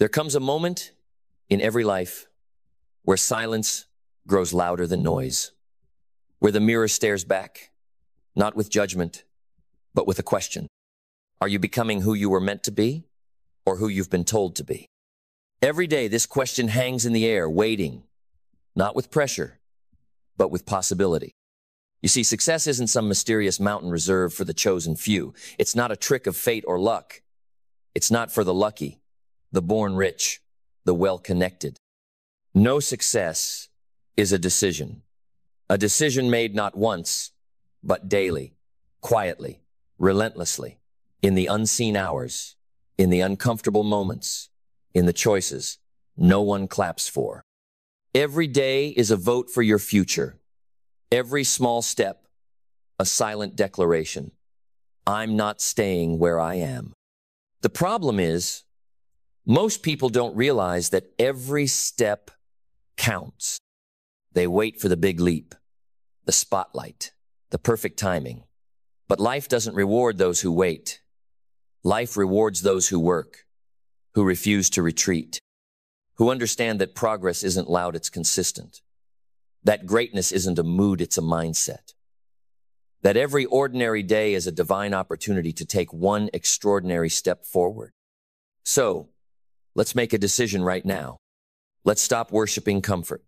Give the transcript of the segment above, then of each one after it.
There comes a moment in every life where silence grows louder than noise, where the mirror stares back, not with judgment, but with a question. Are you becoming who you were meant to be, or who you've been told to be? Every day, this question hangs in the air, waiting, not with pressure, but with possibility. You see, success isn't some mysterious mountain reserved for the chosen few. It's not a trick of fate or luck. It's not for the lucky, the born rich, the well-connected. No success is a decision made not once, but daily, quietly, relentlessly, in the unseen hours, in the uncomfortable moments, in the choices no one claps for. Every day is a vote for your future. Every small step, a silent declaration. I'm not staying where I am. The problem is, most people don't realize that every step counts. They wait for the big leap, the spotlight, the perfect timing. But life doesn't reward those who wait. Life rewards those who work, who refuse to retreat, who understand that progress isn't loud, it's consistent. That greatness isn't a mood, it's a mindset. That every ordinary day is a divine opportunity to take one extraordinary step forward. So, let's make a decision right now. Let's stop worshiping comfort.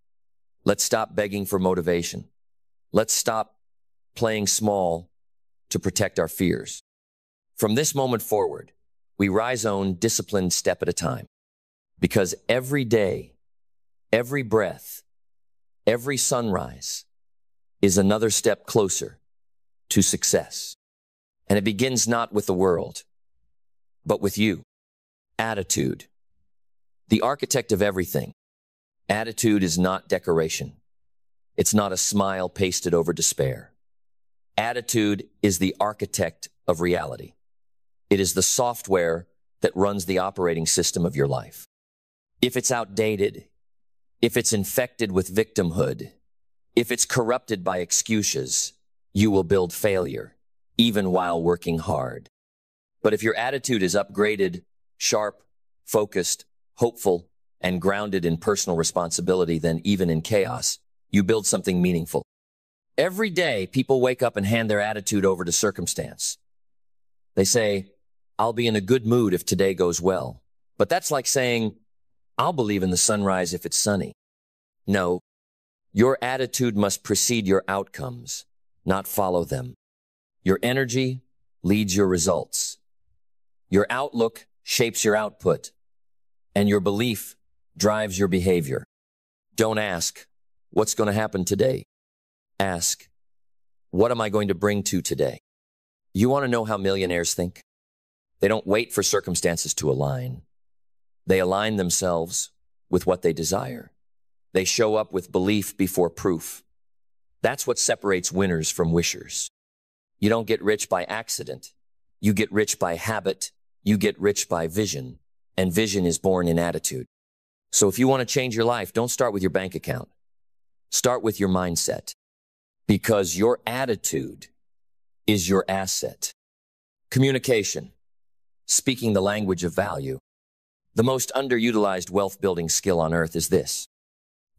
Let's stop begging for motivation. Let's stop playing small to protect our fears. From this moment forward, we rise on disciplined step at a time. Because every day, every breath, every sunrise is another step closer to success. And it begins not with the world, but with you. Attitude. The architect of everything. Attitude is not decoration. It's not a smile pasted over despair. Attitude is the architect of reality. It is the software that runs the operating system of your life. If it's outdated, if it's infected with victimhood, if it's corrupted by excuses, you will build failure, even while working hard. But if your attitude is upgraded, sharp, focused, hopeful, and grounded in personal responsibility, then even in chaos, you build something meaningful. Every day, people wake up and hand their attitude over to circumstance. They say, I'll be in a good mood if today goes well. But that's like saying, I'll believe in the sunrise if it's sunny. No, your attitude must precede your outcomes, not follow them. Your energy leads your results. Your outlook shapes your output, and your belief drives your behavior. Don't ask, what's going to happen today? Ask, what am I going to bring to today? You want to know how millionaires think? They don't wait for circumstances to align. They align themselves with what they desire. They show up with belief before proof. That's what separates winners from wishers. You don't get rich by accident. You get rich by habit. You get rich by vision. And vision is born in attitude. So if you want to change your life, don't start with your bank account. Start with your mindset. Because your attitude is your asset. Communication. Speaking the language of value. The most underutilized wealth-building skill on earth is this: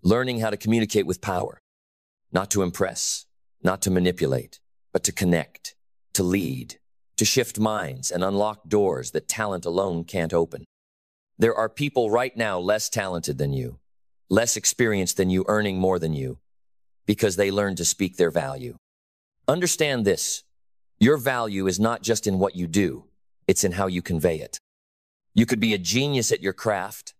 learning how to communicate with power, not to impress, not to manipulate, but to connect, to lead, to shift minds and unlock doors that talent alone can't open. There are people right now less talented than you, less experienced than you, earning more than you, because they learned to speak their value. Understand this: your value is not just in what you do, it's in how you convey it. You could be a genius at your craft,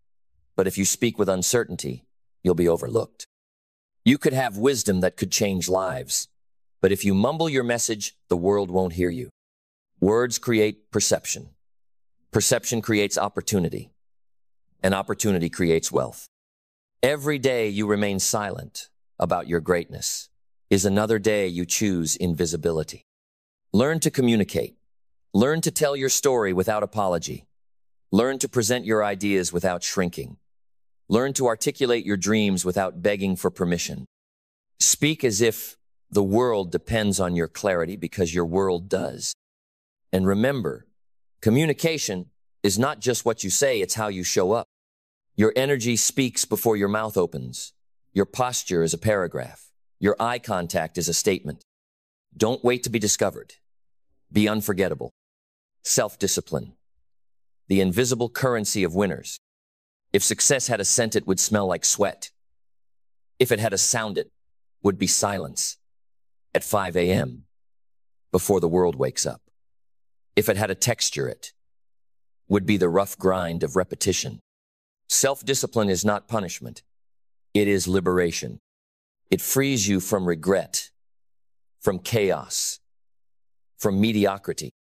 but if you speak with uncertainty, you'll be overlooked. You could have wisdom that could change lives, but if you mumble your message, the world won't hear you. Words create perception. Perception creates opportunity, and opportunity creates wealth. Every day you remain silent about your greatness is another day you choose invisibility. Learn to communicate. Learn to tell your story without apology. Learn to present your ideas without shrinking. Learn to articulate your dreams without begging for permission. Speak as if the world depends on your clarity, because your world does. And remember, communication is not just what you say, it's how you show up. Your energy speaks before your mouth opens. Your posture is a paragraph. Your eye contact is a statement. Don't wait to be discovered. Be unforgettable. Self-discipline. The invisible currency of winners. If success had a scent, it would smell like sweat. If it had a sound, it would be silence at 5 a.m. before the world wakes up. If it had a texture, it would be the rough grind of repetition. Self-discipline is not punishment. It is liberation. It frees you from regret, from chaos, from mediocrity.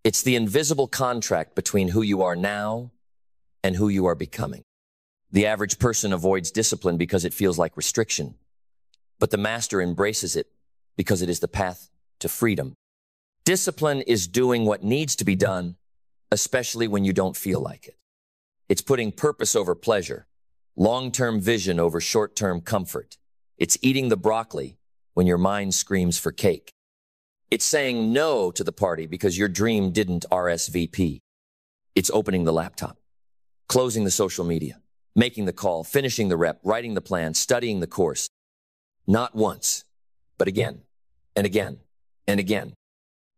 It's the invisible contract between who you are now and who you are becoming. The average person avoids discipline because it feels like restriction, but the master embraces it because it is the path to freedom. Discipline is doing what needs to be done, especially when you don't feel like it. It's putting purpose over pleasure, long-term vision over short-term comfort. It's eating the broccoli when your mind screams for cake. It's saying no to the party because your dream didn't RSVP. It's opening the laptop, closing the social media, making the call, finishing the rep, writing the plan, studying the course. Not once, but again and again and again,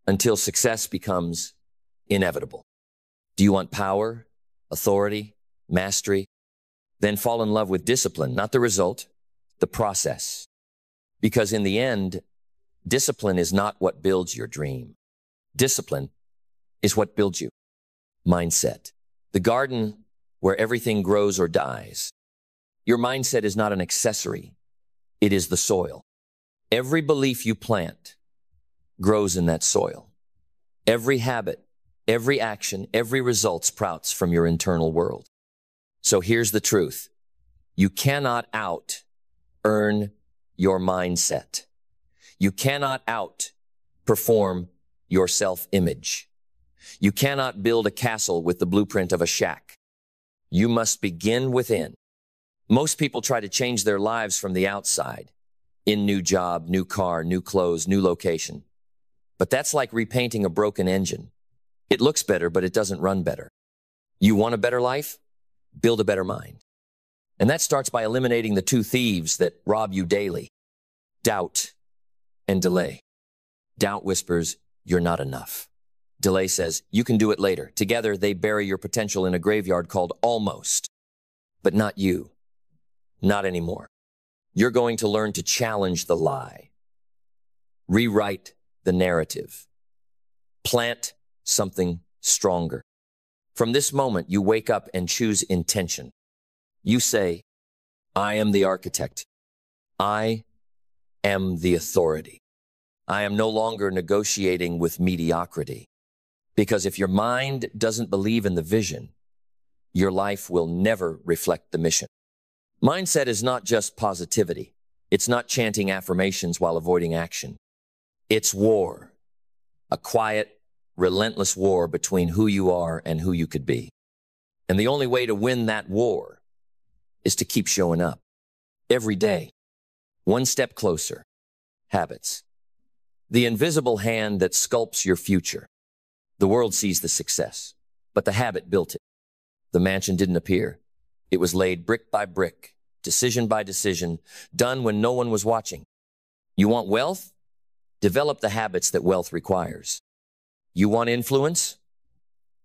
until success becomes inevitable. Do you want power, authority, mastery? Then fall in love with discipline, not the result, the process. Because in the end, discipline is not what builds your dream. Discipline is what builds you. Mindset. The garden where everything grows or dies. Your mindset is not an accessory. It is the soil. Every belief you plant grows in that soil. Every habit, every action, every result sprouts from your internal world. So here's the truth. You cannot out-earn your mindset. You cannot out-perform your self-image. You cannot build a castle with the blueprint of a shack. You must begin within. Most people try to change their lives from the outside, in new job, new car, new clothes, new location. But that's like repainting a broken engine. It looks better, but it doesn't run better. You want a better life? Build a better mind. And that starts by eliminating the two thieves that rob you daily: doubt and delay. Doubt whispers, you're not enough. Delay says, you can do it later. Together, they bury your potential in a graveyard called almost. But not you. Not anymore. You're going to learn to challenge the lie. Rewrite the narrative. Plant something stronger. From this moment, you wake up and choose intention. You say, I am the architect. I am the authority. I am no longer negotiating with mediocrity. Because if your mind doesn't believe in the vision, your life will never reflect the mission. Mindset is not just positivity. It's not chanting affirmations while avoiding action. It's war. A quiet, relentless war between who you are and who you could be. And the only way to win that war is to keep showing up. Every day. One step closer. Habits. The invisible hand that sculpts your future. The world sees the success, but the habit built it. The mansion didn't appear. It was laid brick by brick, decision by decision, done when no one was watching. You want wealth? Develop the habits that wealth requires. You want influence?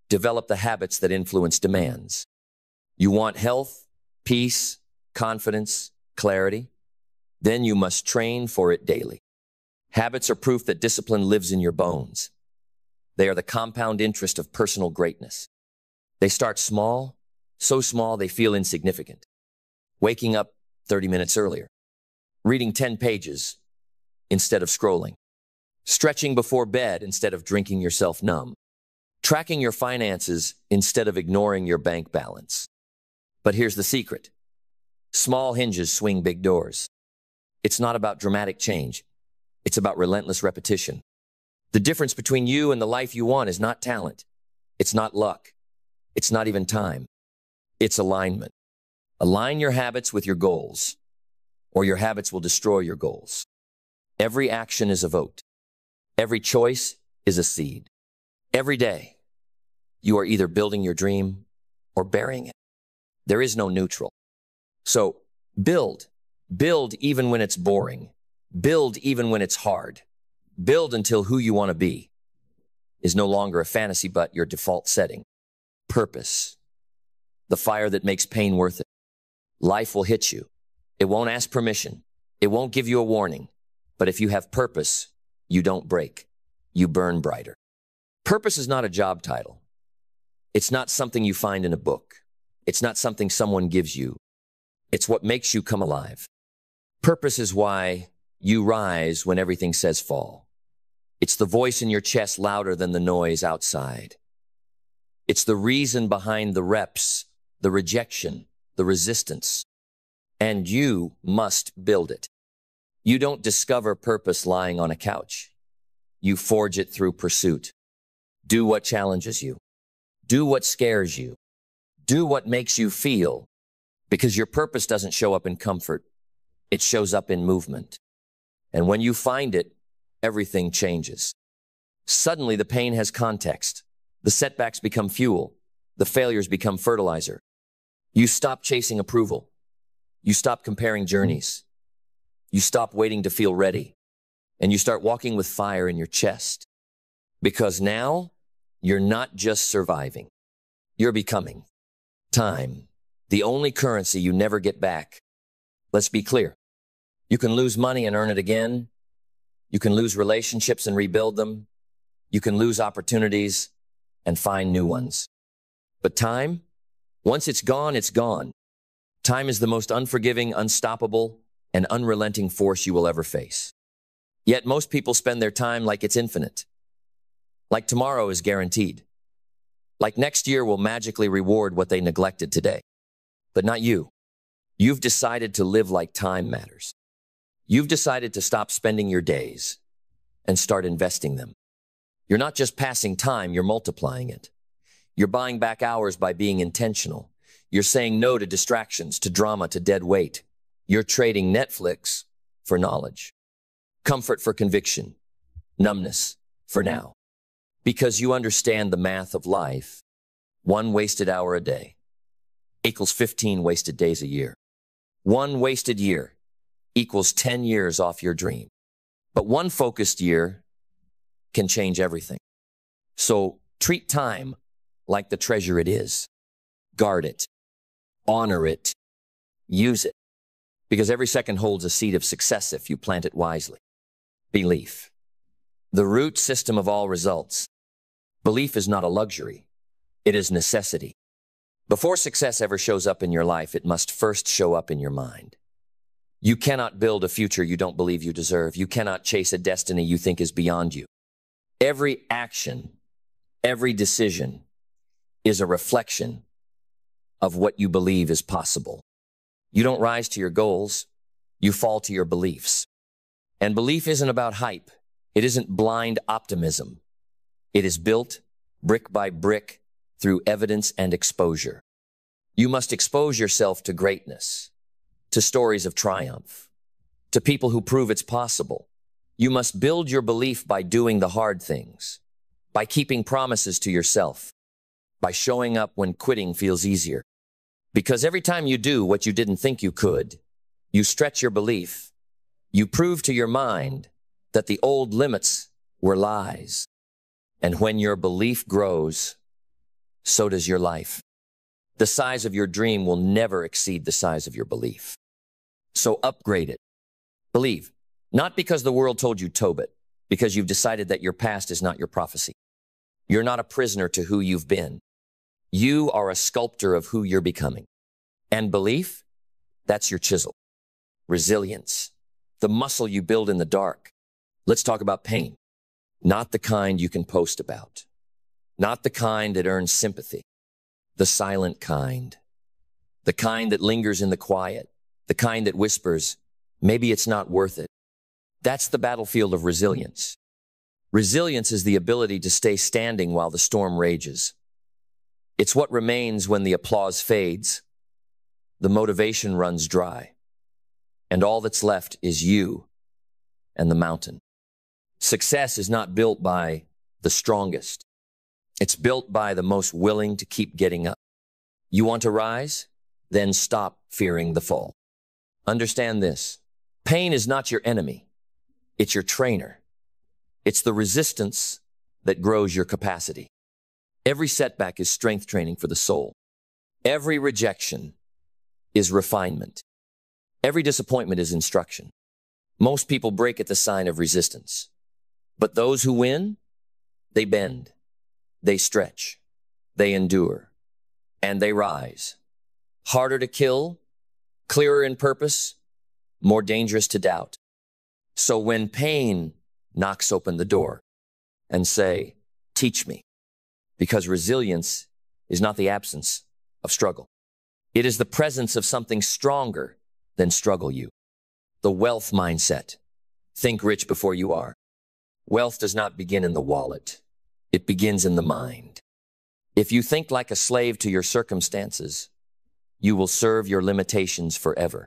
Develop the habits that influence demands. You want health, peace, confidence, clarity? Then you must train for it daily. Habits are proof that discipline lives in your bones. They are the compound interest of personal greatness. They start small, so small they feel insignificant. Waking up 30 minutes earlier. Reading 10 pages instead of scrolling. Stretching before bed instead of drinking yourself numb. Tracking your finances instead of ignoring your bank balance. But here's the secret. Small hinges swing big doors. It's not about dramatic change. It's about relentless repetition. The difference between you and the life you want is not talent. It's not luck. It's not even time. It's alignment. Align your habits with your goals, or your habits will destroy your goals. Every action is a vote. Every choice is a seed. Every day, you are either building your dream or burying it. There is no neutral. So build. Build even when it's boring. Build even when it's hard. Build until who you want to be is no longer a fantasy but your default setting. Purpose. The fire that makes pain worth it. Life will hit you. It won't ask permission. It won't give you a warning. But if you have purpose, you don't break. You burn brighter. Purpose is not a job title. It's not something you find in a book. It's not something someone gives you. It's what makes you come alive. Purpose is why you rise when everything says fall. It's the voice in your chest louder than the noise outside. It's the reason behind the reps, the rejection, the resistance. And you must build it. You don't discover purpose lying on a couch. You forge it through pursuit. Do what challenges you. Do what scares you. Do what makes you feel. Because your purpose doesn't show up in comfort. It shows up in movement. And when you find it, everything changes. Suddenly the pain has context. The setbacks become fuel. The failures become fertilizer. You stop chasing approval. You stop comparing journeys. You stop waiting to feel ready. And you start walking with fire in your chest. Because now, you're not just surviving. You're becoming. Time, the only currency you never get back. Let's be clear. You can lose money and earn it again. You can lose relationships and rebuild them. You can lose opportunities and find new ones. But time, once it's gone, it's gone. Time is the most unforgiving, unstoppable, and unrelenting force you will ever face. Yet most people spend their time like it's infinite. Like tomorrow is guaranteed. Like next year will magically reward what they neglected today. But not you. You've decided to live like time matters. You've decided to stop spending your days and start investing them. You're not just passing time, you're multiplying it. You're buying back hours by being intentional. You're saying no to distractions, to drama, to dead weight. You're trading Netflix for knowledge, comfort for conviction, numbness for now. Because you understand the math of life. 1 wasted hour a day equals 15 wasted days a year. 1 wasted year equals 10 years off your dream. But 1 focused year can change everything. So treat time like the treasure it is. Guard it. Honor it. Use it. Because every second holds a seed of success if you plant it wisely. Belief. The root system of all results. Belief is not a luxury. It is necessity. Before success ever shows up in your life, it must first show up in your mind. You cannot build a future you don't believe you deserve. You cannot chase a destiny you think is beyond you. Every action, every decision is a reflection of what you believe is possible. You don't rise to your goals. You fall to your beliefs. And belief isn't about hype. It isn't blind optimism. It is built brick by brick through evidence and exposure. You must expose yourself to greatness, to stories of triumph, to people who prove it's possible. You must build your belief by doing the hard things, by keeping promises to yourself, by showing up when quitting feels easier. Because every time you do what you didn't think you could, you stretch your belief. You prove to your mind that the old limits were lies. And when your belief grows, so does your life. The size of your dream will never exceed the size of your belief. So upgrade it. Believe, not because the world told you Tobit, because you've decided that your past is not your prophecy. You're not a prisoner to who you've been. You are a sculptor of who you're becoming. And belief, that's your chisel. Resilience, the muscle you build in the dark. Let's talk about pain. Not the kind you can post about. Not the kind that earns sympathy. The silent kind. The kind that lingers in the quiet. The kind that whispers, maybe it's not worth it. That's the battlefield of resilience. Resilience is the ability to stay standing while the storm rages. It's what remains when the applause fades, the motivation runs dry, and all that's left is you and the mountain. Success is not built by the strongest. It's built by the most willing to keep getting up. You want to rise? then stop fearing the fall. Understand this. Pain is not your enemy. It's your trainer. It's the resistance that grows your capacity. Every setback is strength training for the soul. Every rejection is refinement. Every disappointment is instruction. Most people break at the sign of resistance. But those who win, they bend, they stretch, they endure, and they rise. Harder to kill, clearer in purpose, more dangerous to doubt. So when pain knocks open the door and say, teach me, because resilience is not the absence of struggle. It is the presence of something stronger than struggle you. The wealth mindset. Think rich before you are. Wealth does not begin in the wallet. It begins in the mind. If you think like a slave to your circumstances, you will serve your limitations forever.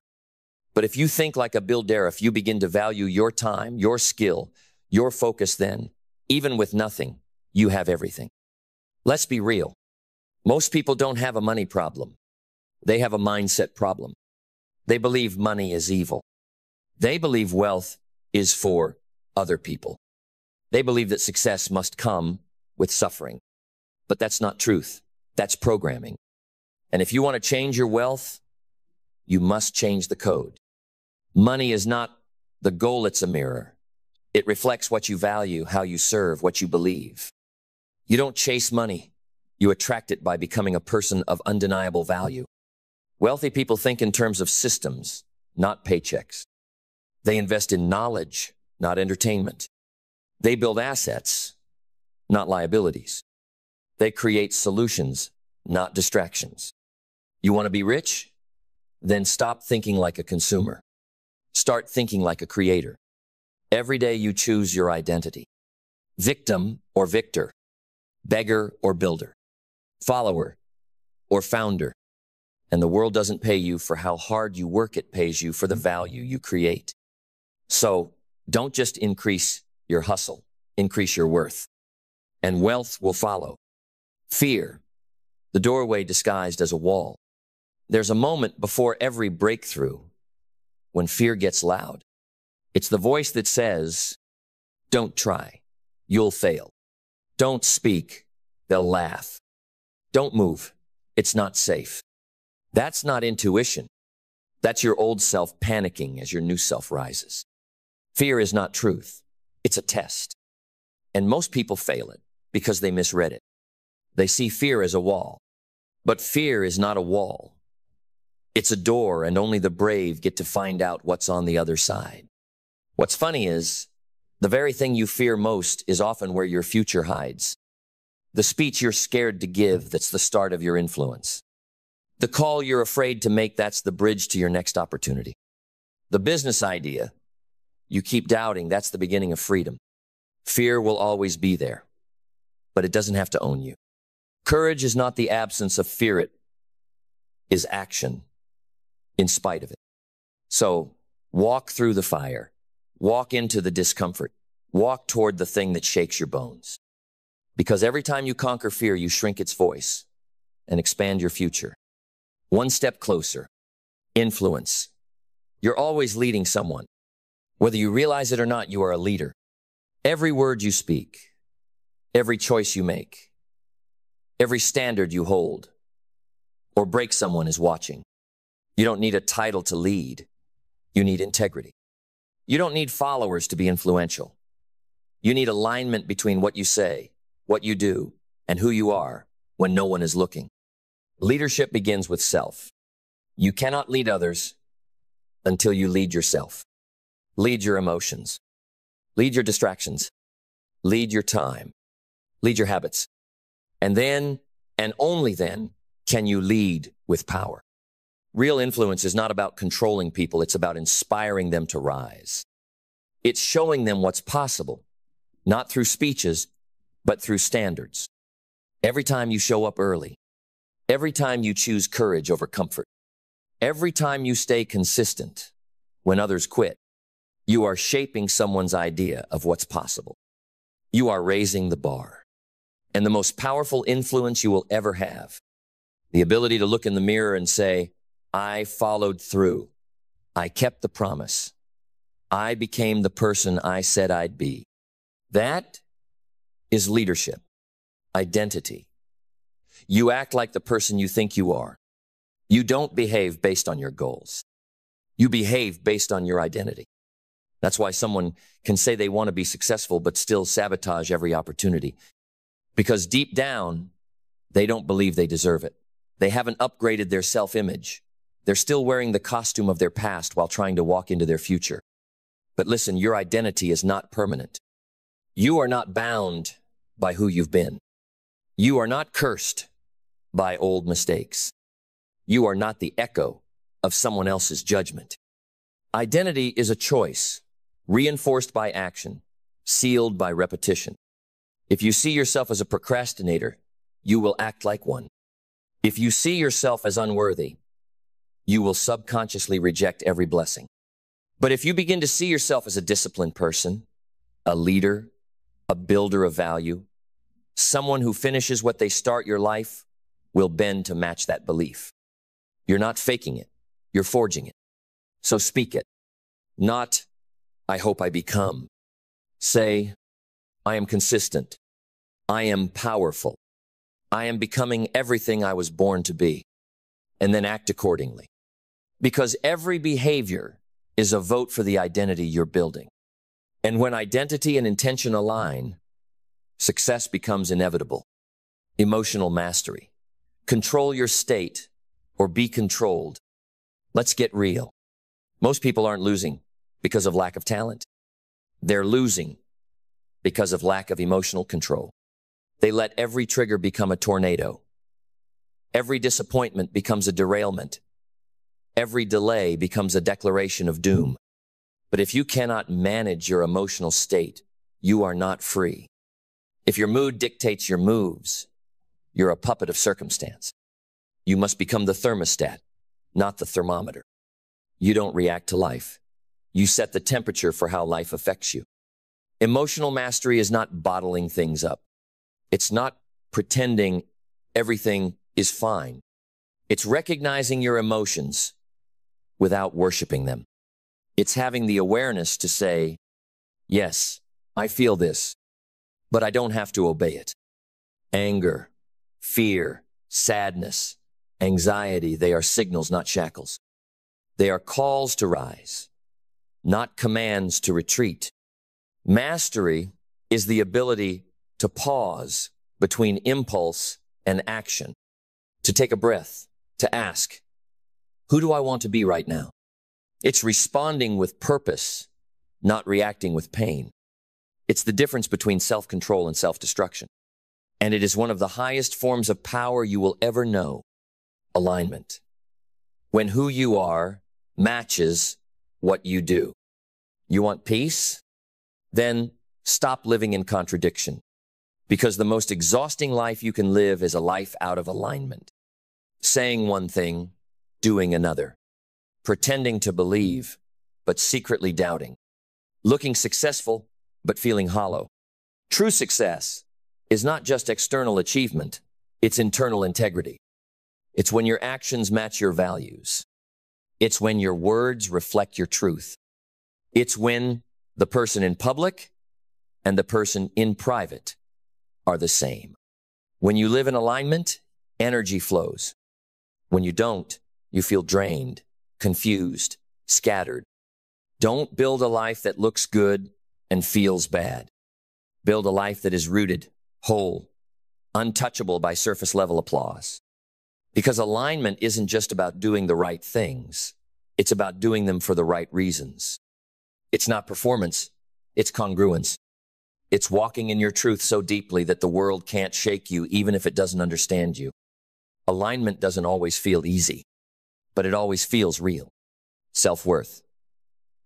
But if you think like a builder, if you begin to value your time, your skill, your focus, then, even with nothing, you have everything. Let's be real. Most people don't have a money problem. They have a mindset problem. They believe money is evil. They believe wealth is for other people. They believe that success must come with suffering. But that's not truth. That's programming. And if you want to change your wealth, you must change the code. Money is not the goal, it's a mirror. It reflects what you value, how you serve, what you believe. You don't chase money. You attract it by becoming a person of undeniable value. Wealthy people think in terms of systems, not paychecks. They invest in knowledge, not entertainment. They build assets, not liabilities. They create solutions, not distractions. You want to be rich? Then stop thinking like a consumer. Start thinking like a creator. Every day you choose your identity. Victim or victor. Beggar or builder. Follower or founder. And the world doesn't pay you for how hard you work, it pays you for the value you create. So don't just increase your hustle, increase your worth. And wealth will follow. Fear, the doorway disguised as a wall. There's a moment before every breakthrough when fear gets loud. It's the voice that says, don't try, you'll fail. Don't speak, they'll laugh. Don't move, it's not safe. That's not intuition. That's your old self panicking as your new self rises. Fear is not truth. It's a test. And most people fail it because they misread it. They see fear as a wall. But fear is not a wall. It's a door, and only the brave get to find out what's on the other side. What's funny is, the very thing you fear most is often where your future hides. The speech you're scared to give, that's the start of your influence. The call you're afraid to make, that's the bridge to your next opportunity. The business idea you keep doubting, that's the beginning of freedom. Fear will always be there, but it doesn't have to own you. Courage is not the absence of fear, it is action in spite of it. So walk through the fire, walk into the discomfort, walk toward the thing that shakes your bones. Because every time you conquer fear, you shrink its voice and expand your future. One step closer. Influence. You're always leading someone. Whether you realize it or not, you are a leader. Every word you speak, every choice you make, every standard you hold or break someone is watching. You don't need a title to lead. You need integrity. You don't need followers to be influential. You need alignment between what you say, what you do, and who you are when no one is looking. Leadership begins with self. You cannot lead others until you lead yourself. Lead your emotions. Lead your distractions. Lead your time. Lead your habits. And then, and only then, can you lead with power. Real influence is not about controlling people. It's about inspiring them to rise. It's showing them what's possible, not through speeches, but through standards. Every time you show up early, every time you choose courage over comfort, every time you stay consistent when others quit, you are shaping someone's idea of what's possible. You are raising the bar. And the most powerful influence you will ever have, the ability to look in the mirror and say, I followed through. I kept the promise. I became the person I said I'd be. That is leadership, identity. You act like the person you think you are. You don't behave based on your goals. You behave based on your identity. That's why someone can say they want to be successful but still sabotage every opportunity. Because deep down, they don't believe they deserve it. They haven't upgraded their self-image. They're still wearing the costume of their past while trying to walk into their future. But listen, your identity is not permanent. You are not bound by who you've been. You are not cursed by old mistakes. You are not the echo of someone else's judgment. Identity is a choice, reinforced by action, sealed by repetition. If you see yourself as a procrastinator, you will act like one. If you see yourself as unworthy, you will subconsciously reject every blessing. But if you begin to see yourself as a disciplined person, a leader, a builder of value, someone who finishes what they start, your life will bend to match that belief. You're not faking it, you're forging it. So speak it. Not, I hope I become. Say, I am consistent. I am powerful. I am becoming everything I was born to be. And then act accordingly. Because every behavior is a vote for the identity you're building. And when identity and intention align, success becomes inevitable. Emotional mastery. Control your state or be controlled. Let's get real. Most people aren't losing because of lack of talent. They're losing because of lack of emotional control. They let every trigger become a tornado. Every disappointment becomes a derailment. Every delay becomes a declaration of doom. But if you cannot manage your emotional state, you are not free. If your mood dictates your moves, you're a puppet of circumstance. You must become the thermostat, not the thermometer. You don't react to life. You set the temperature for how life affects you. Emotional mastery is not bottling things up. It's not pretending everything is fine. It's recognizing your emotions without worshiping them. It's having the awareness to say, yes, I feel this, but I don't have to obey it. Anger, fear, sadness, anxiety, they are signals, not shackles. They are calls to rise, not commands to retreat. Mastery is the ability to pause between impulse and action, to take a breath, to ask, who do I want to be right now? It's responding with purpose, not reacting with pain. It's the difference between self-control and self-destruction. And it is one of the highest forms of power you will ever know. Alignment. When who you are matches what you do. You want peace? Then stop living in contradiction. Because the most exhausting life you can live is a life out of alignment. Saying one thing, doing another. Pretending to believe, but secretly doubting. Looking successful, but feeling hollow. True success is not just external achievement, it's internal integrity. It's when your actions match your values. It's when your words reflect your truth. It's when the person in public and the person in private are the same. When you live in alignment, energy flows. When you don't, you feel drained, confused, scattered. Don't build a life that looks good and feels bad. Build a life that is rooted, whole, untouchable by surface-level applause. Because alignment isn't just about doing the right things. It's about doing them for the right reasons. It's not performance, it's congruence. It's walking in your truth so deeply that the world can't shake you even if it doesn't understand you. Alignment doesn't always feel easy, but it always feels real. Self-worth.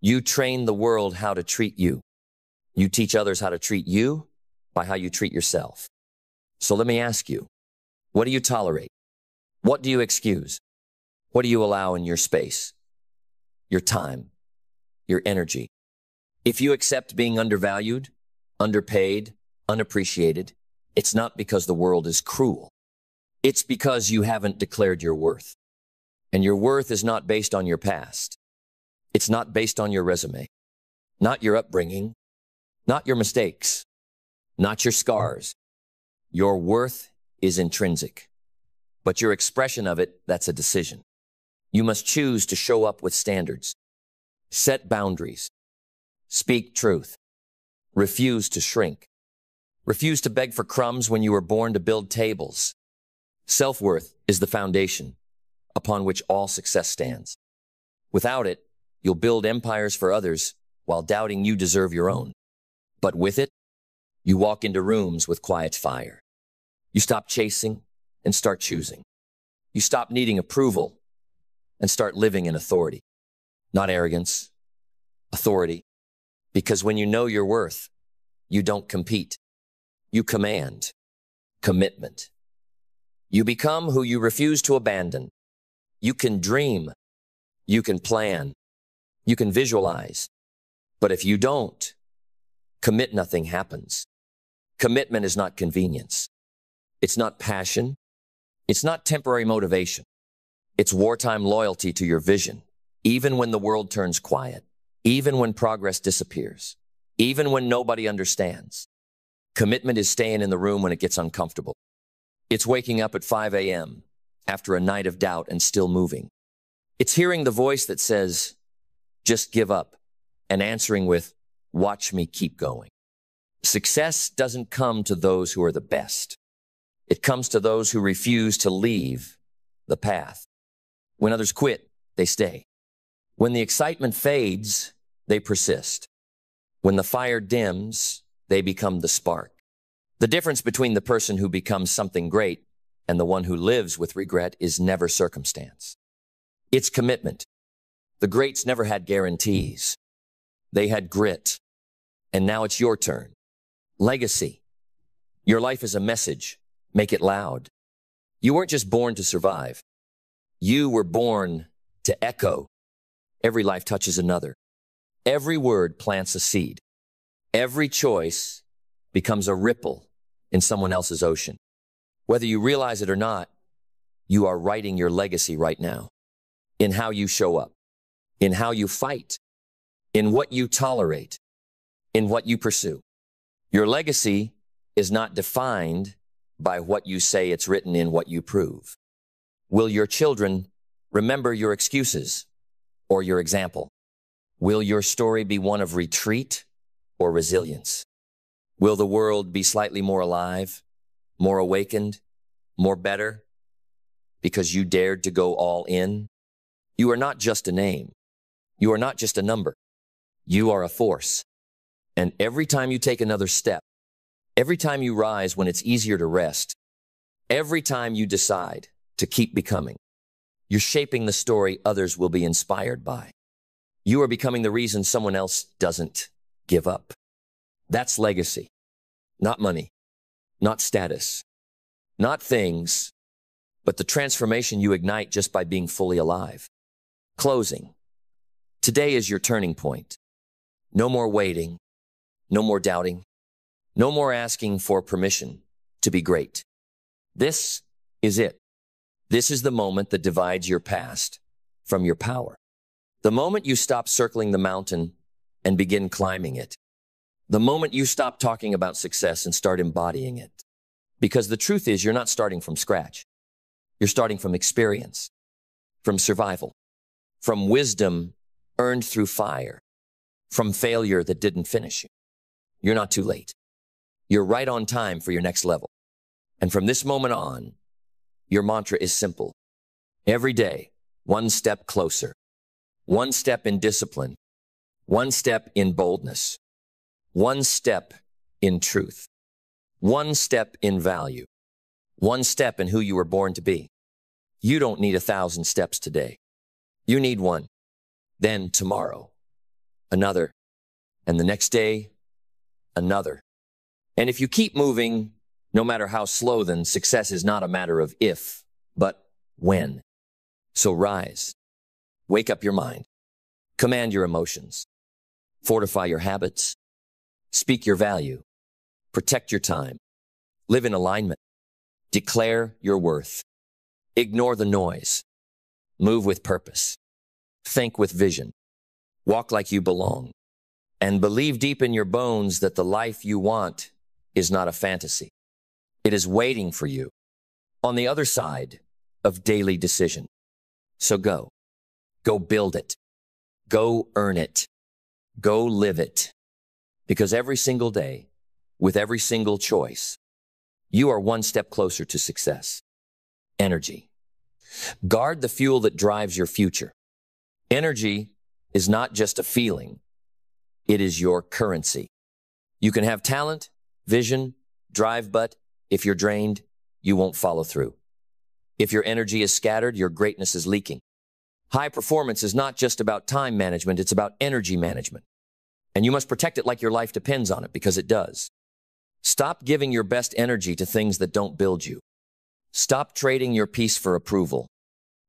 You train the world how to treat you. You teach others how to treat you by how you treat yourself. So let me ask you, what do you tolerate? What do you excuse? What do you allow in your space, your time, your energy? If you accept being undervalued, underpaid, unappreciated, it's not because the world is cruel. It's because you haven't declared your worth. And your worth is not based on your past. It's not based on your resume, not your upbringing, not your mistakes, not your scars. Your worth is intrinsic, but your expression of it, that's a decision. You must choose to show up with standards, set boundaries, speak truth, refuse to shrink, refuse to beg for crumbs when you were born to build tables. Self-worth is the foundation upon which all success stands. Without it, you'll build empires for others while doubting you deserve your own. But with it, you walk into rooms with quiet fire. You stop chasing and start choosing. You stop needing approval and start living in authority. Not arrogance, authority. Because when you know your worth, you don't compete. You command. Commitment. You become who you refuse to abandon. You can dream. You can plan. You can visualize. But if you don't commit, nothing happens. Commitment is not convenience. It's not passion. It's not temporary motivation. It's wartime loyalty to your vision, even when the world turns quiet, even when progress disappears, even when nobody understands. Commitment is staying in the room when it gets uncomfortable. It's waking up at 5 a.m. after a night of doubt and still moving. It's hearing the voice that says, just give up, and answering with, watch me keep going. Success doesn't come to those who are the best. It comes to those who refuse to leave the path. When others quit, they stay. When the excitement fades, they persist. When the fire dims, they become the spark. The difference between the person who becomes something great and the one who lives with regret is never circumstance. It's commitment. The greats never had guarantees. They had grit. And now it's your turn. Legacy. Your life is a message. Make it loud. You weren't just born to survive. You were born to echo. Every life touches another. Every word plants a seed. Every choice becomes a ripple in someone else's ocean. Whether you realize it or not, you are writing your legacy right now. In how you show up, in how you fight, in what you tolerate, in what you pursue. Your legacy is not defined by what you say, it's written in what you prove. Will your children remember your excuses or your example? Will your story be one of retreat or resilience? Will the world be slightly more alive, more awakened, more better because you dared to go all in? You are not just a name. You are not just a number. You are a force. And every time you take another step, every time you rise when it's easier to rest, every time you decide to keep becoming, you're shaping the story others will be inspired by. You are becoming the reason someone else doesn't give up. That's legacy. Not money, not status, not things, but the transformation you ignite just by being fully alive. Closing. Today is your turning point. No more waiting. No more doubting. No more asking for permission to be great. This is it. This is the moment that divides your past from your power. The moment you stop circling the mountain and begin climbing it. The moment you stop talking about success and start embodying it. Because the truth is, you're not starting from scratch. You're starting from experience, from survival, from wisdom earned through fire, from failure that didn't finish you. You're not too late. You're right on time for your next level. And from this moment on, your mantra is simple. Every day, one step closer, one step in discipline, one step in boldness, one step in truth, one step in value, one step in who you were born to be. You don't need 1,000 steps today. You need one. Then tomorrow, another, and the next day, another. And if you keep moving, no matter how slow, then success is not a matter of if, but when. So rise, wake up your mind, command your emotions, fortify your habits, speak your value, protect your time, live in alignment, declare your worth, ignore the noise, Move with purpose. Think with vision. Walk like you belong. And believe deep in your bones that the life you want is not a fantasy. It is waiting for you on the other side of daily decision. So go. Go build it. Go earn it. Go live it. Because every single day, with every single choice, you are one step closer to success. Energy. Guard the fuel that drives your future. Energy is not just a feeling. It is your currency. You can have talent, vision, drive, but if you're drained, you won't follow through. If your energy is scattered, your greatness is leaking. High performance is not just about time management, it's about energy management. And you must protect it like your life depends on it, because it does. Stop giving your best energy to things that don't build you. Stop trading your peace for approval.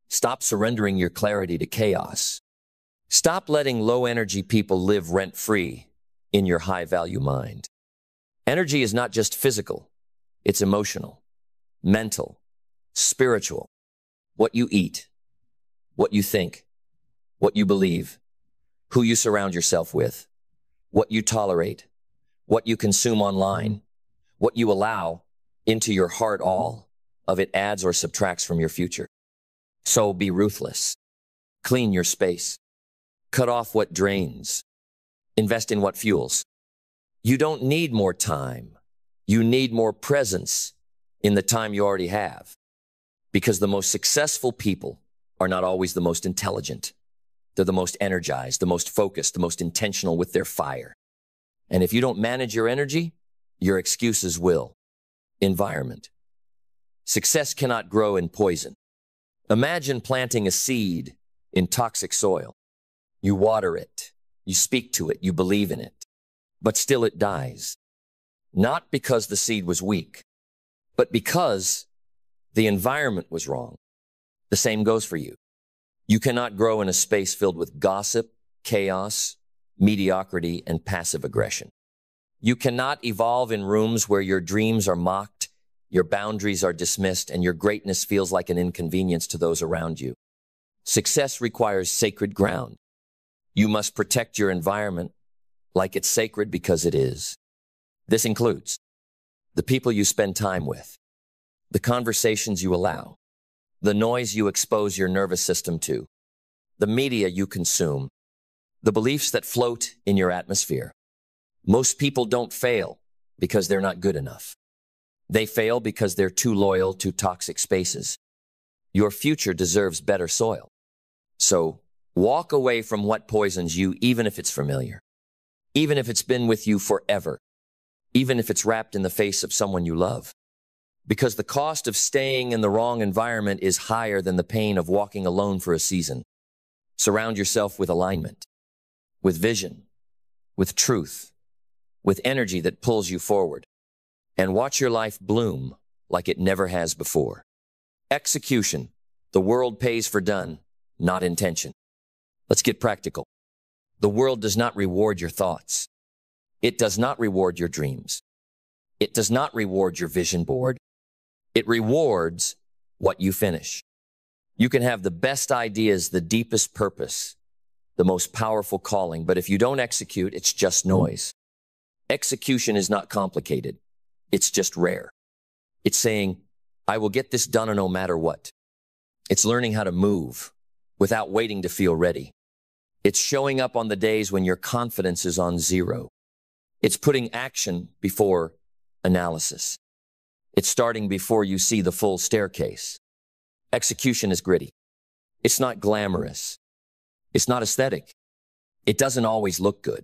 Stop surrendering your clarity to chaos. Stop letting low-energy people live rent-free in your high-value mind. Energy is not just physical. It's emotional, mental, spiritual. What you eat, what you think, what you believe, who you surround yourself with, what you tolerate, what you consume online, what you allow into your heart, all of it adds or subtracts from your future. So be ruthless. Clean your space. Cut off what drains. Invest in what fuels. You don't need more time. You need more presence in the time you already have. Because the most successful people are not always the most intelligent. They're the most energized, the most focused, the most intentional with their fire. And if you don't manage your energy, your excuses will. Environment. Success cannot grow in poison. Imagine planting a seed in toxic soil. You water it, you speak to it, you believe in it, but still it dies. Not because the seed was weak, but because the environment was wrong. The same goes for you. You cannot grow in a space filled with gossip, chaos, mediocrity, and passive aggression. You cannot evolve in rooms where your dreams are mocked, your boundaries are dismissed, and your greatness feels like an inconvenience to those around you. Success requires sacred ground. You must protect your environment like it's sacred, because it is. This includes the people you spend time with, the conversations you allow, the noise you expose your nervous system to, the media you consume, the beliefs that float in your atmosphere. Most people don't fail because they're not good enough. They fail because they're too loyal to toxic spaces. Your future deserves better soil. So, walk away from what poisons you, even if it's familiar. Even if it's been with you forever. Even if it's wrapped in the face of someone you love. Because the cost of staying in the wrong environment is higher than the pain of walking alone for a season. Surround yourself with alignment, with vision, with truth, with energy that pulls you forward. And watch your life bloom like it never has before. Execution. The world pays for done, not intention. Let's get practical. The world does not reward your thoughts. It does not reward your dreams. It does not reward your vision board. It rewards what you finish. You can have the best ideas, the deepest purpose, the most powerful calling, but if you don't execute, it's just noise. Execution is not complicated. It's just rare. It's saying, I will get this done no matter what. It's learning how to move without waiting to feel ready. It's showing up on the days when your confidence is on zero. It's putting action before analysis. It's starting before you see the full staircase. Execution is gritty. It's not glamorous. It's not aesthetic. It doesn't always look good,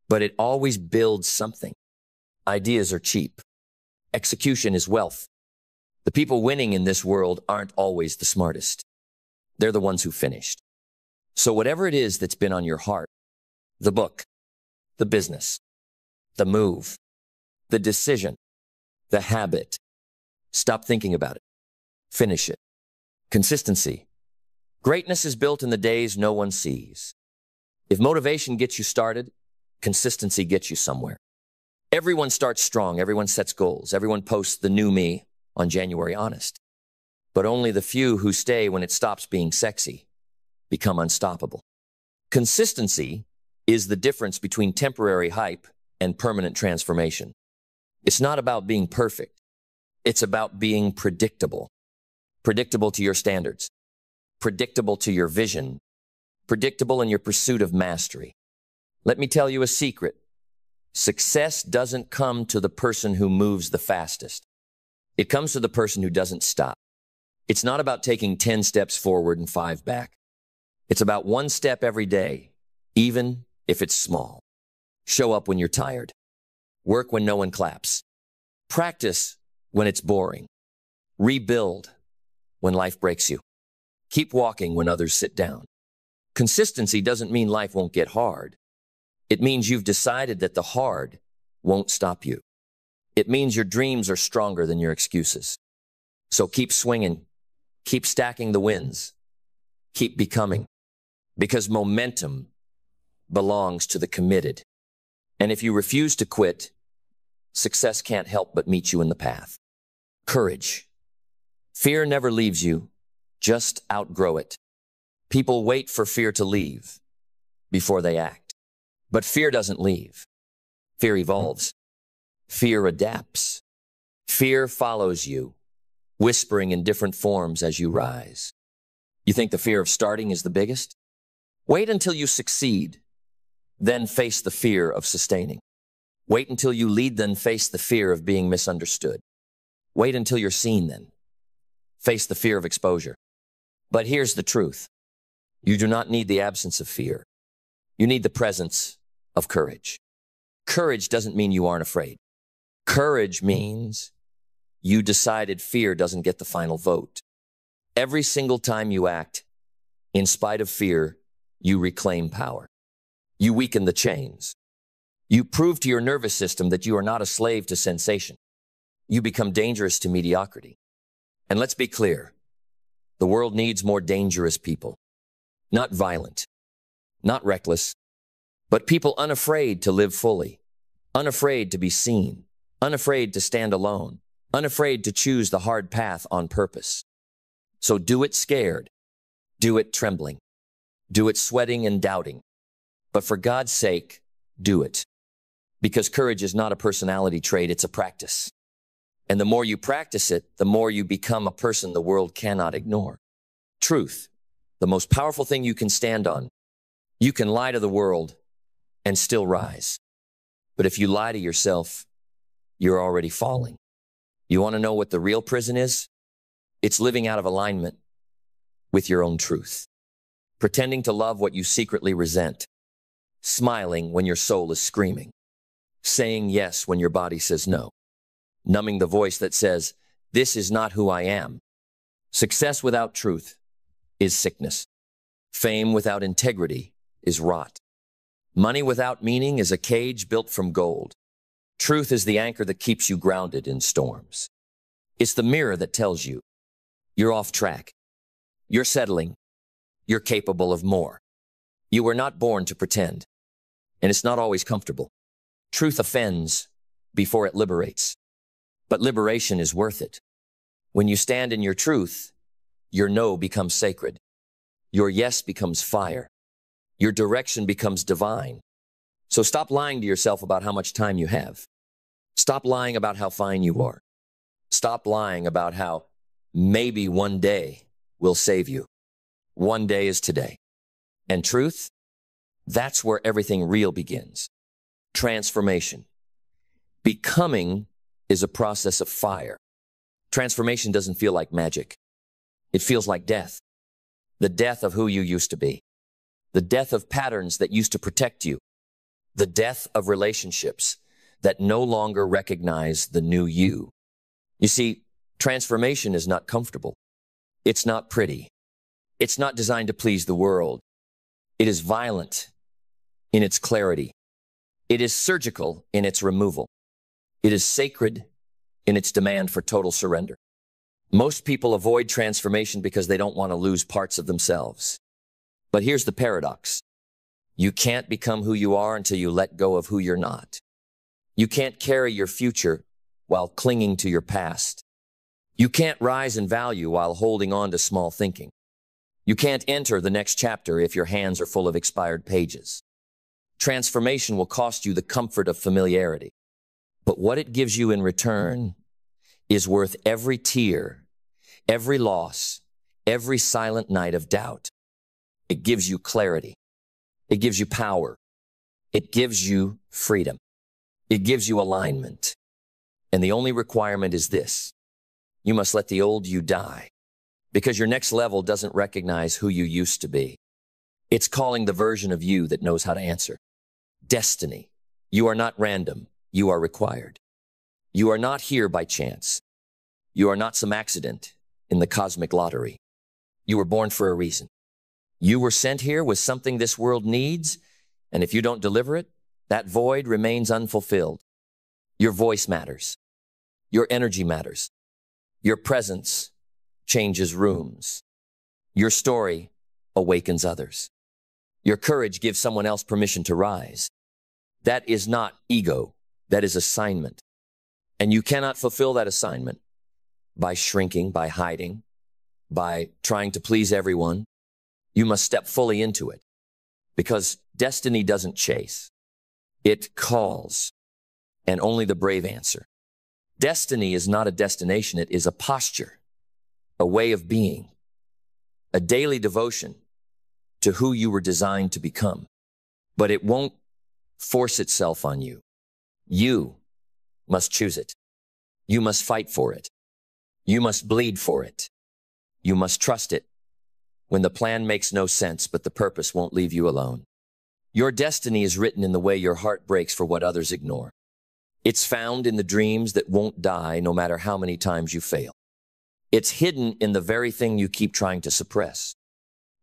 but it always builds something. Ideas are cheap. Execution is wealth. The people winning in this world aren't always the smartest. They're the ones who finished. So whatever it is that's been on your heart, the book, the business, the move, the decision, the habit, stop thinking about it. Finish it. Consistency. Greatness is built in the days no one sees. If motivation gets you started, consistency gets you somewhere. Everyone starts strong. Everyone sets goals. Everyone posts the new me on January honest. But only the few who stay when it stops being sexy become unstoppable. Consistency is the difference between temporary hype and permanent transformation. It's not about being perfect. It's about being predictable. Predictable to your standards. Predictable to your vision. Predictable in your pursuit of mastery. Let me tell you a secret. Success doesn't come to the person who moves the fastest. It comes to the person who doesn't stop. It's not about taking 10 steps forward and 5 back. It's about 1 step every day, even if it's small. Show up when you're tired. Work when no one claps. Practice when it's boring. Rebuild when life breaks you. Keep walking when others sit down. Consistency doesn't mean life won't get hard. It means you've decided that the hard won't stop you. It means your dreams are stronger than your excuses. So keep swinging. Keep stacking the wins. Keep becoming. Because momentum belongs to the committed. And if you refuse to quit, success can't help but meet you in the path. Courage. Fear never leaves you. Just outgrow it. People wait for fear to leave before they act. But fear doesn't leave. Fear evolves. Fear adapts. Fear follows you, whispering in different forms as you rise. You think the fear of starting is the biggest? Wait until you succeed, then face the fear of sustaining. Wait until you lead, then face the fear of being misunderstood. Wait until you're seen, then face the fear of exposure. But here's the truth. You do not need the absence of fear. You need the presence of courage. Courage doesn't mean you aren't afraid. Courage means you decided fear doesn't get the final vote. Every single time you act, in spite of fear, you reclaim power. You weaken the chains. You prove to your nervous system that you are not a slave to sensation. You become dangerous to mediocrity. And let's be clear, the world needs more dangerous people. Not violent, not reckless, but people unafraid to live fully, unafraid to be seen, unafraid to stand alone, unafraid to choose the hard path on purpose. So do it scared, do it trembling, do it sweating and doubting. But for God's sake, do it. Because courage is not a personality trait, it's a practice. And the more you practice it, the more you become a person the world cannot ignore. Truth, the most powerful thing you can stand on. You can lie to the world and still rise. But if you lie to yourself, you're already falling. You want to know what the real prison is? It's living out of alignment with your own truth. Pretending to love what you secretly resent. Smiling when your soul is screaming. Saying yes when your body says no. Numbing the voice that says, this is not who I am. Success without truth is sickness. Fame without integrity is rot. Money without meaning is a cage built from gold. Truth is the anchor that keeps you grounded in storms. It's the mirror that tells you you're off track. You're settling. You're capable of more. You were not born to pretend. And it's not always comfortable. Truth offends before it liberates. But liberation is worth it. When you stand in your truth, your no becomes sacred. Your yes becomes fire. Your direction becomes divine. So stop lying to yourself about how much time you have. Stop lying about how fine you are. Stop lying about how maybe one day will save you. One day is today. And truth, that's where everything real begins. Transformation. Becoming is a process of fire. Transformation doesn't feel like magic. It feels like death. The death of who you used to be. The death of patterns that used to protect you. The death of relationships that no longer recognize the new you. You see, transformation is not comfortable. It's not pretty. It's not designed to please the world. It is violent in its clarity. It is surgical in its removal. It is sacred in its demand for total surrender. Most people avoid transformation because they don't want to lose parts of themselves. But here's the paradox. You can't become who you are until you let go of who you're not. You can't carry your future while clinging to your past. You can't rise in value while holding on to small thinking. You can't enter the next chapter if your hands are full of expired pages. Transformation will cost you the comfort of familiarity. But what it gives you in return is worth every tear, every loss, every silent night of doubt. It gives you clarity. It gives you power. It gives you freedom. It gives you alignment. And the only requirement is this: you must let the old you die, because your next level doesn't recognize who you used to be. It's calling the version of you that knows how to answer. Destiny. You are not random. You are required. You are not here by chance. You are not some accident in the cosmic lottery. You were born for a reason. You were sent here with something this world needs, and if you don't deliver it, that void remains unfulfilled. Your voice matters. Your energy matters. Your presence changes rooms. Your story awakens others. Your courage gives someone else permission to rise. That is not ego. That is assignment. And you cannot fulfill that assignment by shrinking, by hiding, by trying to please everyone. You must step fully into it, because destiny doesn't chase. It calls, and only the brave answer. Destiny is not a destination. It is a posture, a way of being, a daily devotion to who you were designed to become. But it won't force itself on you. You must choose it. You must fight for it. You must bleed for it. You must trust it when the plan makes no sense, but the purpose won't leave you alone. Your destiny is written in the way your heart breaks for what others ignore. It's found in the dreams that won't die no matter how many times you fail. It's hidden in the very thing you keep trying to suppress.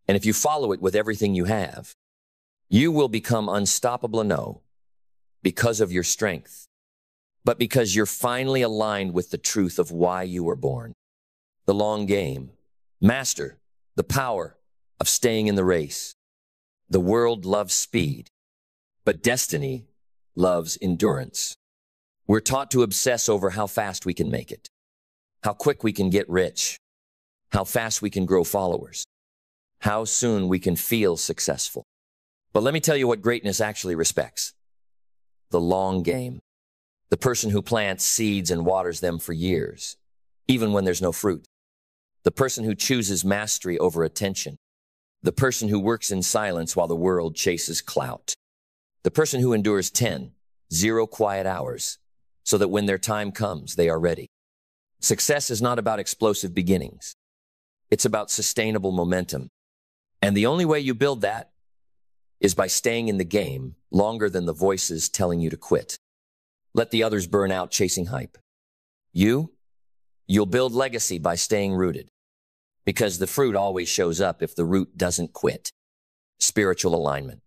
And if you follow it with everything you have, you will become unstoppable, no, because of your strength, but because you're finally aligned with the truth of why you were born. The long game. Master the power of staying in the race. The world loves speed, but destiny loves endurance. We're taught to obsess over how fast we can make it, how quick we can get rich, how fast we can grow followers, how soon we can feel successful. But let me tell you what greatness actually respects. The long game. The person who plants seeds and waters them for years, even when there's no fruit. The person who chooses mastery over attention. The person who works in silence while the world chases clout. The person who endures 0 quiet hours, so that when their time comes, they are ready. Success is not about explosive beginnings. It's about sustainable momentum. And the only way you build that is by staying in the game longer than the voices telling you to quit. Let the others burn out chasing hype. You'll build legacy by staying rooted, because the fruit always shows up if the root doesn't quit. Spiritual alignment.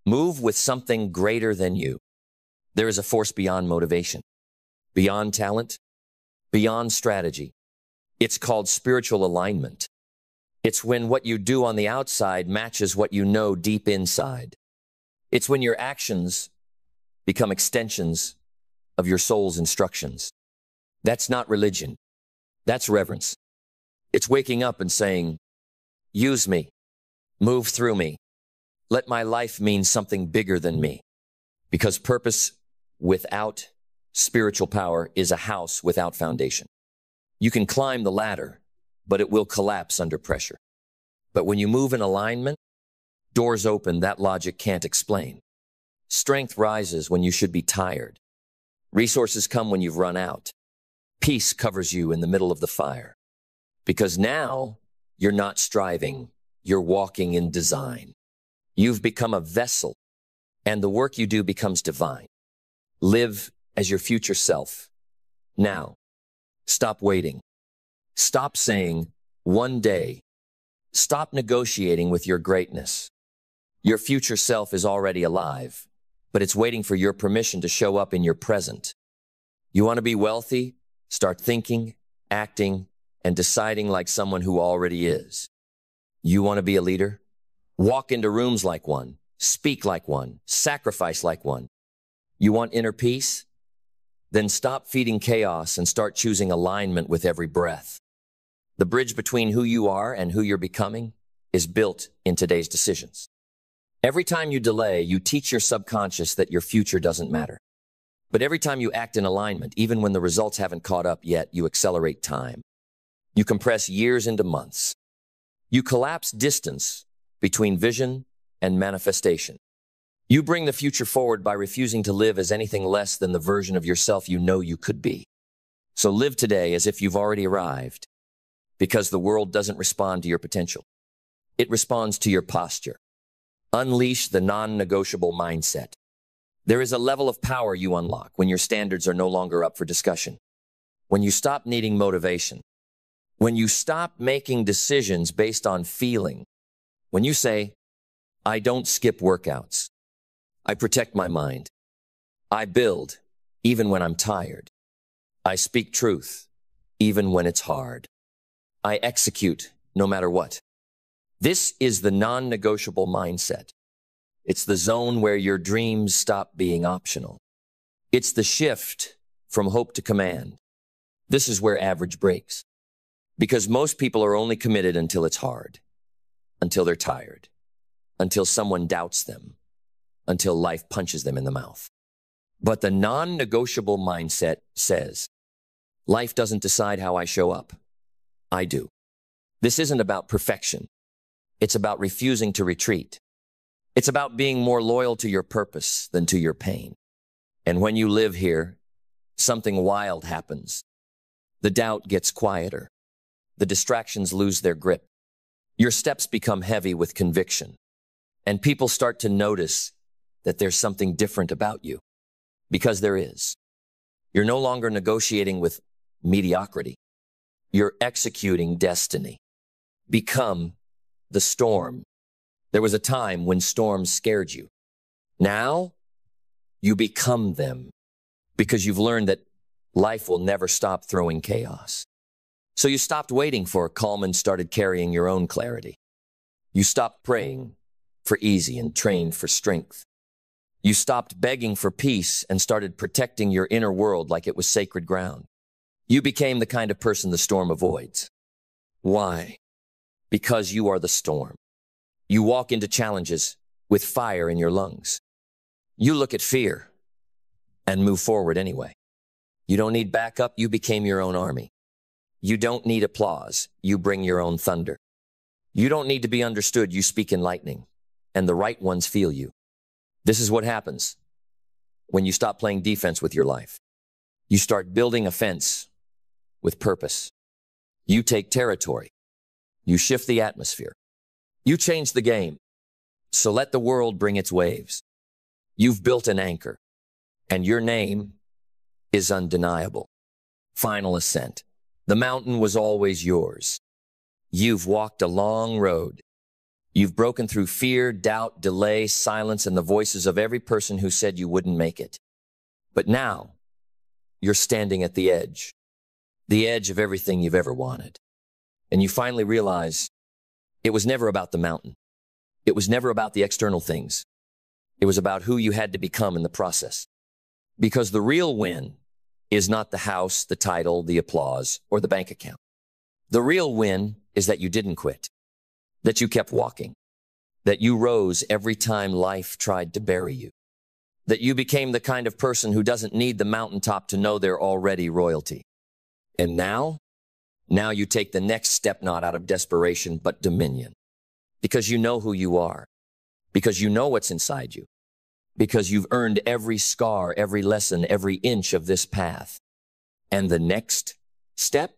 Move with something greater than you. There is a force beyond motivation, beyond talent, beyond strategy. It's called spiritual alignment. It's when what you do on the outside matches what you know deep inside. It's when your actions become extensions of your soul's instructions. That's not religion. That's reverence. It's waking up and saying, use me, move through me. Let my life mean something bigger than me. Because purpose without spiritual power is a house without foundation. You can climb the ladder, but it will collapse under pressure. But when you move in alignment, doors open that logic can't explain. Strength rises when you should be tired. Resources come when you've run out. Peace covers you in the middle of the fire. Because now you're not striving, you're walking in design. You've become a vessel, and the work you do becomes divine. Live as your future self. Now, stop waiting. Stop saying, one day. Stop negotiating with your greatness. Your future self is already alive, but it's waiting for your permission to show up in your present. You want to be wealthy? Start thinking, acting, and deciding like someone who already is. You want to be a leader? Walk into rooms like one, speak like one, sacrifice like one. You want inner peace? Then stop feeding chaos and start choosing alignment with every breath. The bridge between who you are and who you're becoming is built in today's decisions. Every time you delay, you teach your subconscious that your future doesn't matter. But every time you act in alignment, even when the results haven't caught up yet, you accelerate time. You compress years into months. You collapse distance between vision and manifestation. You bring the future forward by refusing to live as anything less than the version of yourself you know you could be. So live today as if you've already arrived, because the world doesn't respond to your potential. It responds to your posture. Unleash the non-negotiable mindset. There is a level of power you unlock when your standards are no longer up for discussion. When you stop needing motivation. When you stop making decisions based on feeling. When you say, I don't skip workouts. I protect my mind. I build, even when I'm tired. I speak truth, even when it's hard. I execute, no matter what. This is the non-negotiable mindset. It's the zone where your dreams stop being optional. It's the shift from hope to command. This is where average breaks. Because most people are only committed until it's hard, until they're tired, until someone doubts them, until life punches them in the mouth. But the non-negotiable mindset says, life doesn't decide how I show up. I do. This isn't about perfection. It's about refusing to retreat. It's about being more loyal to your purpose than to your pain. And when you live here, something wild happens. The doubt gets quieter. The distractions lose their grip. Your steps become heavy with conviction. And people start to notice that there's something different about you. Because there is. You're no longer negotiating with mediocrity. You're executing destiny. Become the storm. There was a time when storms scared you. Now, you become them because you've learned that life will never stop throwing chaos. So you stopped waiting for calm and started carrying your own clarity. You stopped praying for easy and trained for strength. You stopped begging for peace and started protecting your inner world like it was sacred ground. You became the kind of person the storm avoids. Why? Because you are the storm. You walk into challenges with fire in your lungs. You look at fear and move forward anyway. You don't need backup. You became your own army. You don't need applause. You bring your own thunder. You don't need to be understood. You speak in lightning, and the right ones feel you. This is what happens when you stop playing defense with your life. You start building a fence with purpose. You take territory. You shift the atmosphere. You change the game. So let the world bring its waves. You've built an anchor, and your name is undeniable. Final ascent. The mountain was always yours. You've walked a long road. You've broken through fear, doubt, delay, silence, and the voices of every person who said you wouldn't make it. But now, you're standing at the edge of everything you've ever wanted. And you finally realize it was never about the mountain. It was never about the external things. It was about who you had to become in the process. Because the real win is not the house, the title, the applause, or the bank account. The real win is that you didn't quit, that you kept walking, that you rose every time life tried to bury you, that you became the kind of person who doesn't need the mountaintop to know they're already royalty. And now you take the next step not out of desperation, but dominion, because you know who you are, because you know what's inside you, because you've earned every scar, every lesson, every inch of this path. And the next step,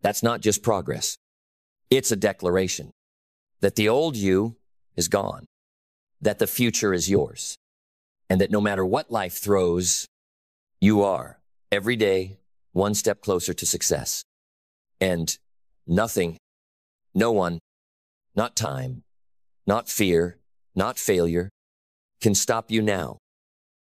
that's not just progress. It's a declaration that the old you is gone, that the future is yours, and that no matter what life throws, you are every day one step closer to success. And nothing, no one, not time, not fear, not failure, can stop you now